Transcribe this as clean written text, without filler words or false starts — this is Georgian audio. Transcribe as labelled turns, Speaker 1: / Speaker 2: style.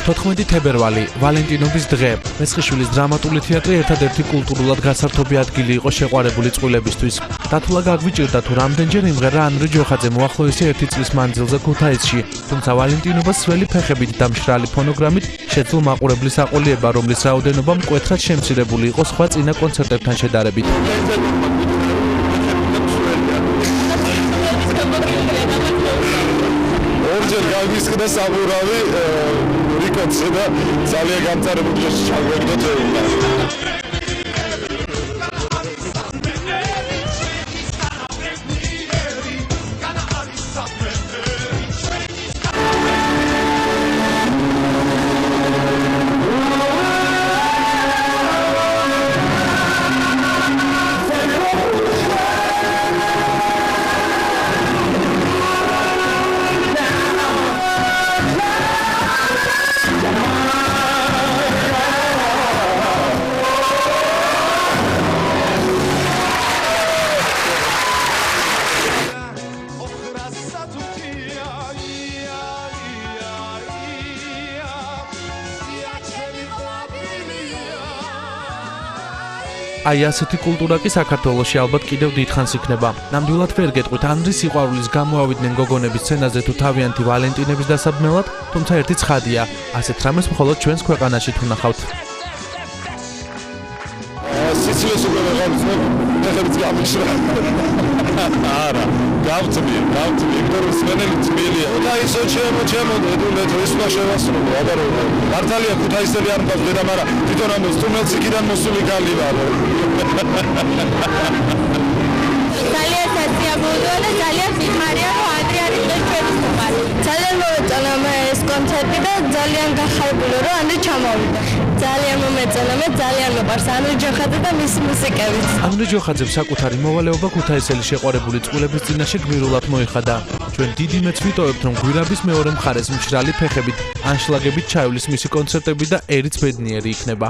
Speaker 1: 14 თებერვალი, ვალენტინობის დღე. მესხიშვილის დრამატული თეატრი ერთადერთი კულტურულად გასართობი ადგილი იყო შეყვარებული წყვილებისთვის. დათულა გაგვიჭირდა თუ რამდენჯერ იმღერა ანრი ჯოხაძე მოახლოესი 1 წლის მანძილზე ქუთაისში, თუმცა ვალენტინობას სველი ფეხებით და მშრალი ფონოგრამით შეძლო მაყურებლის აყოლიება, რომლის რაოდენობა მკვეთრად შემცირებული იყო სხვა წინა კონცერტებთან შედარებით.
Speaker 2: გაგვისკდა საბურავი რიკოტზე და ძალიან გამწარებული ჩაგვეგდოთ ეულა.
Speaker 1: აი ასეთი კულტურა კი საქართველოში ალბათ კიდევ დიდხანს იქნება. ნამდვილად ვერ გეტყვით, ანრის სიყვარულის გამო ავიდნენ გოგონების სცენაზე თუ თავიანთი ვალენტინების დასაბმელად, თუმცა ერთი ცხადია, ასეთ რამეს მხოლოდ ჩვენს ქვეყანაში თუ ნახავთ.
Speaker 2: სიცილეს უკვე ვეღარ ფეხებიც გამიშრა. არა, გავწმი, იმიტომ სვენელი ძმილია. ქუთაისო ჩემო დედულეთო ისმა შევასრულო, აბარო. მართალია ქუთაისელი არ მყავს დედა, მაგრამ თვითონ ამ სტუმრებს იქიდან მოსული გალი ვარ.
Speaker 3: ძალიან სასიამოვნოა და ძალიან მიხარია, რომ ადრე არის ჩვენი სტუმარი. ძალიან მომეწონა ეს კონცერტი და ძალიან გახარებული რომ ანრი ჩამოვიდა. ძალიან მომეწონა, მე ძალიან მიყვარს ანრი ჯოხაძე და მისი მუსიკებით.
Speaker 1: ანრი ჯოხაძემ საკუთარი მოვალეობა ქუთაისელი შეყვარებული წყვილების წინაშე გმირულად მოიხადა. ჩვენ დიდი მეც ვიტოვებთ, რომ გვირაბის მეორე მხარეს მშრალი ფეხებით, ანშლაგებით ჩაივლის მისი კონცერტები და ერიც ბედნიერი იქნება.